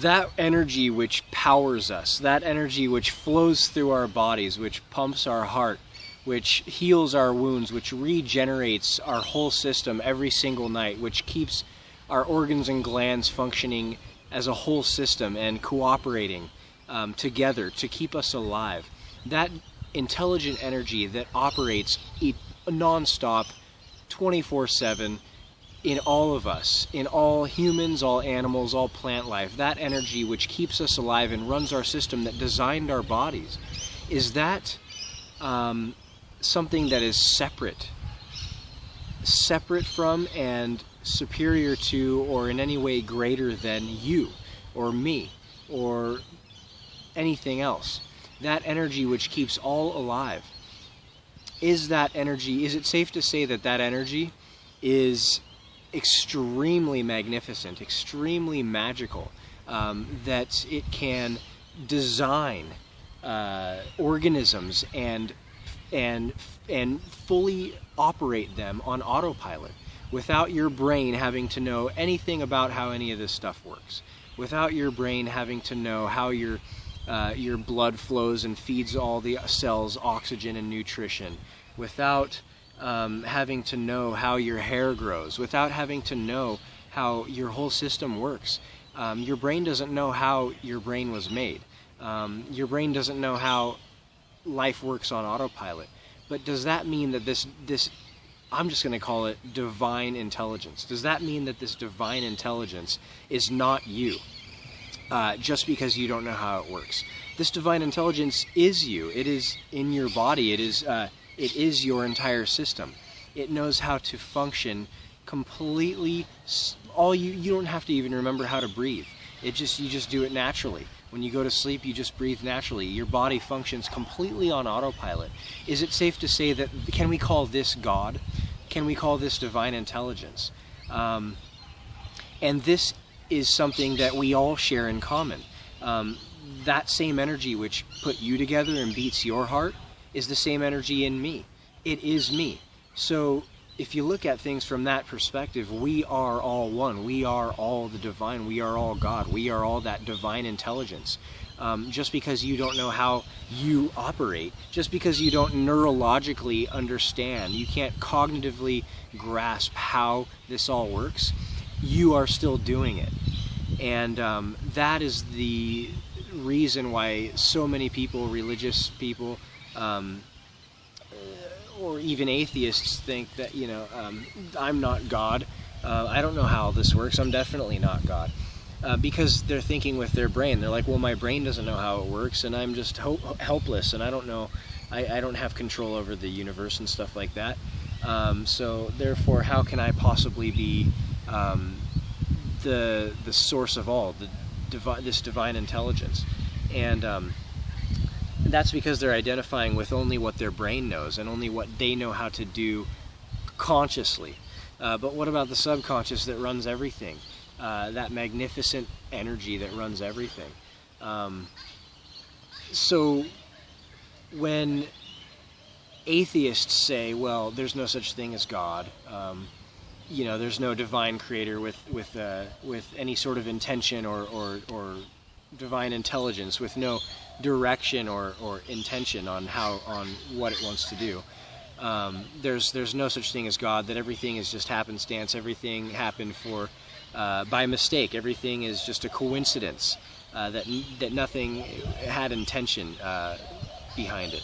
that energy which powers us, that energy which flows through our bodies, which pumps our heart, which heals our wounds, which regenerates our whole system every single night, which keeps our organs and glands functioning as a whole system and cooperating together to keep us alive. That intelligent energy that operates non-stop, 24/7, in all of us, in all humans, all animals, all plant life, that energy which keeps us alive and runs our system, that designed our bodies, is that something that is separate from and superior to, or in any way greater than you or me or anything else? That energy which keeps all alive, is it safe to say that that energy is extremely magnificent, extremely magical, that it can design organisms and fully operate them on autopilot without your brain having to know anything about how any of this stuff works, without your brain having to know how your blood flows and feeds all the cells oxygen and nutrition, without having to know how your hair grows, without having to know how your whole system works. Your brain doesn't know how your brain was made. Your brain doesn't know how life works on autopilot. But does that mean that this I'm just going to call it divine intelligence, does that mean that this divine intelligence is not you, just because you don't know how it works? This divine intelligence is you. It is in your body. It is your entire system. It knows how to function completely. You don't have to even remember how to breathe. You just do it naturally. When you go to sleep, you just breathe naturally. Your body functions completely on autopilot. Is it safe to say that, can we call this God? Can we call this divine intelligence? And this is something that we all share in common. That same energy which put you together and beats your heart is the same energy in me. It is me. So if you look at things from that perspective, we are all one. We are all the divine. We are all God. We are all that divine intelligence. Just because you don't know how you operate, just because you don't neurologically understand, you can't cognitively grasp how this all works, you are still doing it. And that is the reason why so many people, religious people, or even atheists think that, I'm not God. I don't know how this works. I'm definitely not God. Because they're thinking with their brain. They're like, well, my brain doesn't know how it works, and I'm just helpless, and I don't know. I don't have control over the universe and stuff like that. So therefore, how can I possibly be the source of all, this divine intelligence? And that's because they're identifying with only what their brain knows and only what they know how to do consciously. But what about the subconscious that runs everything? That magnificent energy that runs everything. So when atheists say, well, there's no such thing as God, there's no divine creator with any sort of intention or divine intelligence, with no direction or intention on what it wants to do. There's no such thing as God, that everything is just happenstance, everything happened by mistake, everything is just a coincidence, that nothing had intention behind it.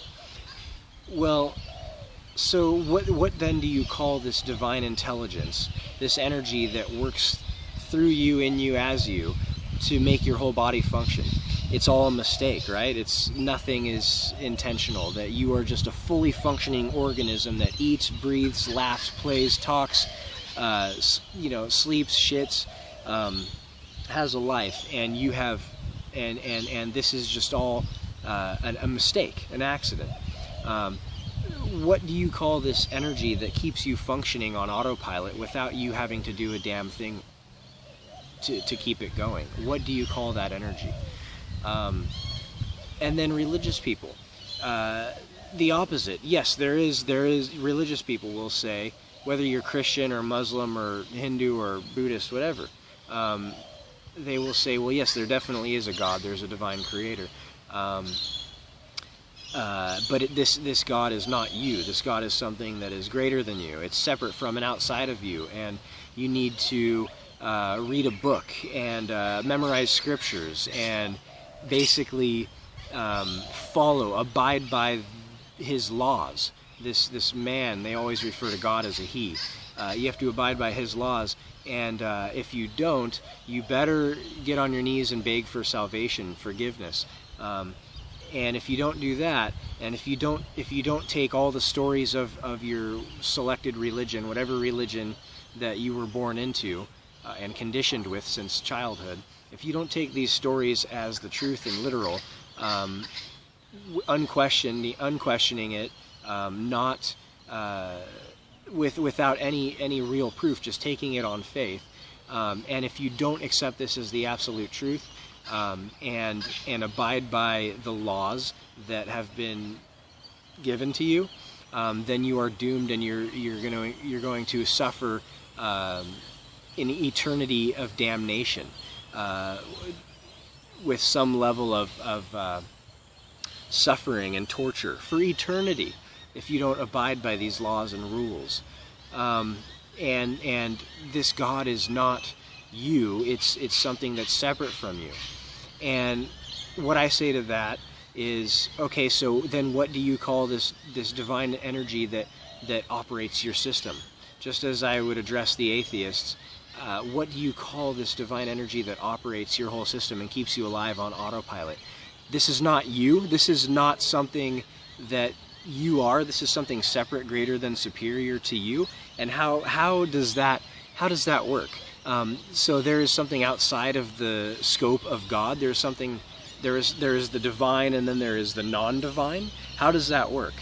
Well, so what then do you call this divine intelligence, this energy that works through you, in you, as you, to make your whole body function? It's all a mistake, right? Nothing is intentional, that you are just a fully functioning organism that eats, breathes, laughs, plays, talks, sleeps, shits, has a life, and you have, and this is just all a mistake, an accident. What do you call this energy that keeps you functioning on autopilot without you having to do a damn thing to keep it going? What do you call that energy? And then religious people, the opposite. Yes, there is religious people will say, whether you're Christian or Muslim or Hindu or Buddhist, whatever, they will say, well, yes, there definitely is a God, there's a divine creator. But this God is not you. This God is something that is greater than you. It's separate from and outside of you, and you need to read a book and memorize scriptures and basically abide by his laws. This man, they always refer to God as a he. You have to abide by his laws, and if you don't, you better get on your knees and beg for salvation, forgiveness. And if you don't do that, and if you don't take all the stories of your selected religion, whatever religion that you were born into and conditioned with since childhood, if you don't take these stories as the truth and literal, unquestioning it, not without any real proof, just taking it on faith, and if you don't accept this as the absolute truth, and abide by the laws that have been given to you, then you are doomed, and you're going to suffer an eternity of damnation, with some level of suffering and torture for eternity if you don't abide by these laws and rules. And this God is not you. It's something that's separate from you. And what I say to that is, okay, so then what do you call this divine energy that operates your system? Just as I would address the atheists, what do you call this divine energy that operates your whole system and keeps you alive on autopilot? This is not you. This is not something that you are. This is something separate, greater than, superior to you. And how does that work? So there is something outside of the scope of God. There is the divine, and then there is the non-divine. How does that work?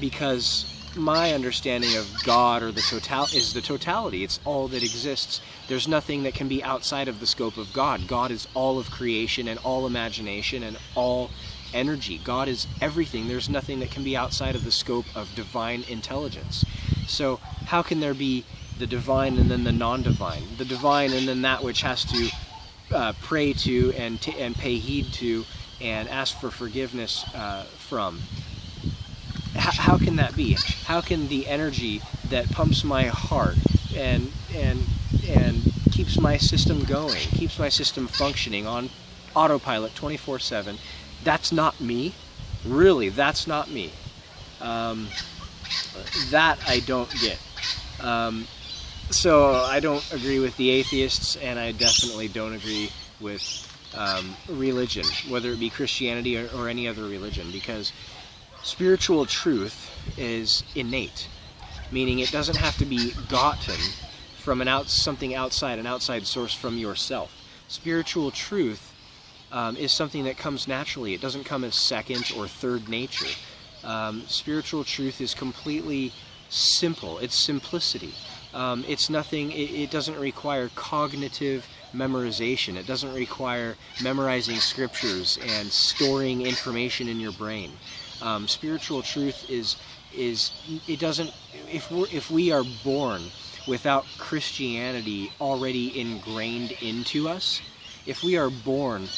Because my understanding of God, or is the totality. It's all that exists. There's nothing that can be outside of the scope of God. God is all of creation and all imagination and all energy. God is everything. There's nothing that can be outside of the scope of divine intelligence. So how can there be the divine and then the non-divine? The divine and then that which has to pray to and pay heed to and ask for forgiveness from. How can that be? How can the energy that pumps my heart and keeps my system going, keeps my system functioning on autopilot 24/7, that's not me? Really, that's not me. That I don't get. So I don't agree with the atheists, and I definitely don't agree with religion, whether it be Christianity or any other religion, because spiritual truth is innate, meaning it doesn't have to be gotten from something outside, an outside source from yourself. Spiritual truth is something that comes naturally. It doesn't come as second or third nature. Spiritual truth is completely simple. It's simplicity. It's nothing. It doesn't require cognitive memorization. It doesn't require memorizing scriptures and storing information in your brain. Spiritual truth is it doesn't. If we are born without Christianity already ingrained into us, if we are born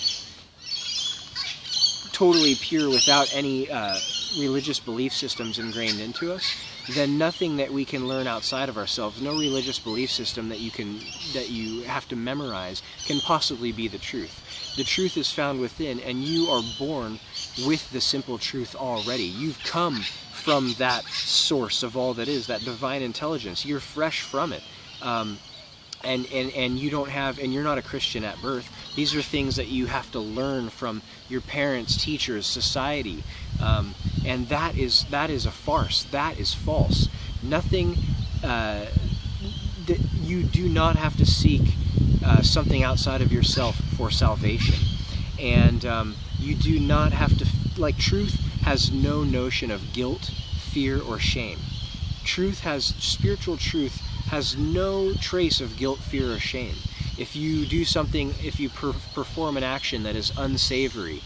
totally pure without any religious belief systems ingrained into us, then nothing that we can learn outside of ourselves, no religious belief system that you have to memorize, can possibly be the truth. The truth is found within, and you are born with the simple truth already. You've come from that source of all that is, that divine intelligence. You're fresh from it. And you don't have, and you're not a Christian at birth. These are things that you have to learn from your parents, teachers, society, and that is a farce. That is false. Nothing. You do not have to seek something outside of yourself for salvation, and you do not have to. Like, truth has no notion of guilt, fear, or shame. Spiritual truth has no trace of guilt, fear, or shame. If you do something, if you perform an action that is unsavory,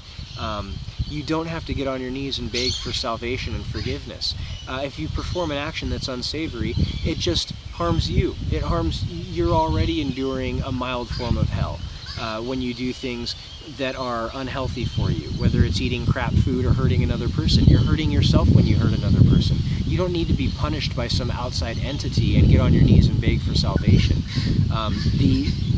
you don't have to get on your knees and beg for salvation and forgiveness. If you perform an action that's unsavory, it just harms you. You're already enduring a mild form of hell. when you do things that are unhealthy for you, whether it's eating crap food or hurting another person. You're hurting yourself when you hurt another person. You don't need to be punished by some outside entity and get on your knees and beg for salvation.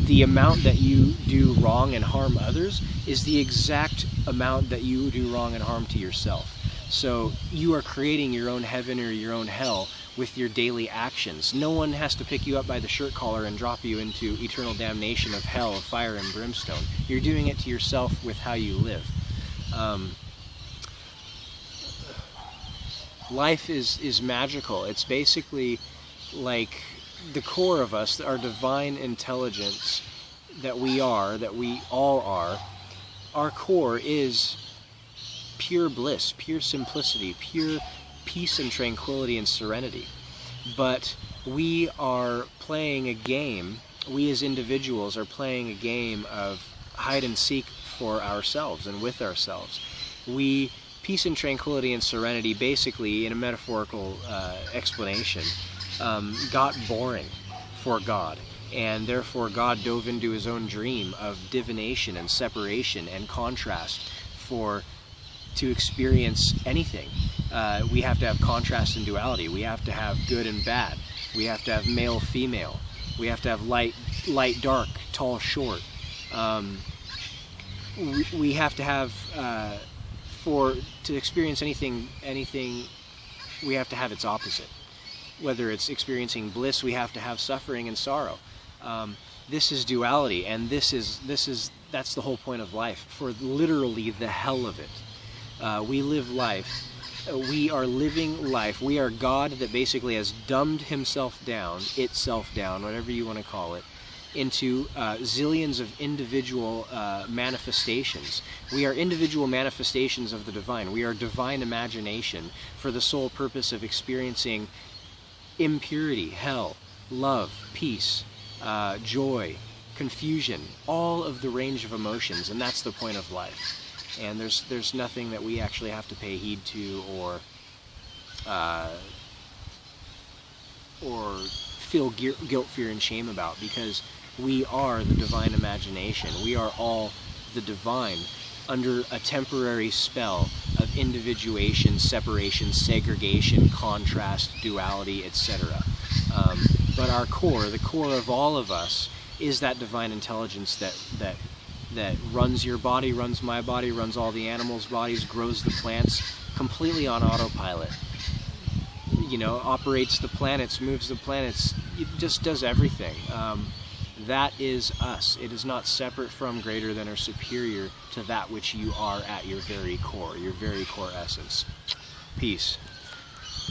The amount that you do wrong and harm others is the exact amount that you do wrong and harm to yourself. So you are creating your own heaven or your own hell with your daily actions. No one has to pick you up by the shirt collar and drop you into eternal damnation of hell, of fire and brimstone. You're doing it to yourself with how you live. Life is magical. It's basically like the core of us, our divine intelligence that we all are. Our core is pure bliss, pure simplicity, pure peace and tranquility and serenity. But we are playing a game, we as individuals are playing a game of hide and seek for ourselves and with ourselves. Peace and tranquility and serenity, basically, in a metaphorical explanation, got boring for God. And therefore God dove into his own dream of divination and separation and contrast to experience anything. We have to have contrast and duality. We have to have good and bad. We have to have male, female. We have to have light, dark, tall, short. We have to have, to experience anything, we have to have its opposite. Whether it's experiencing bliss, we have to have suffering and sorrow. This is duality, and that's the whole point of life, for literally the hell of it. We live life. We are living life. We are God that basically has dumbed himself down, itself down, whatever you want to call it, into zillions of individual manifestations. We are individual manifestations of the divine. We are divine imagination for the sole purpose of experiencing impurity, hell, love, peace, joy, confusion, all of the range of emotions, and that's the point of life. And there's nothing that we actually have to pay heed to or feel guilt, fear, and shame about, because we are the divine imagination. We are all the divine under a temporary spell of individuation, separation, segregation, contrast, duality, etc. But our core, the core of all of us, is that divine intelligence that runs your body, runs my body, runs all the animals' bodies, grows the plants completely on autopilot. Operates the planets, moves the planets, it just does everything. That is us. It is not separate from, greater than, or superior to that which you are at your very core essence. Peace.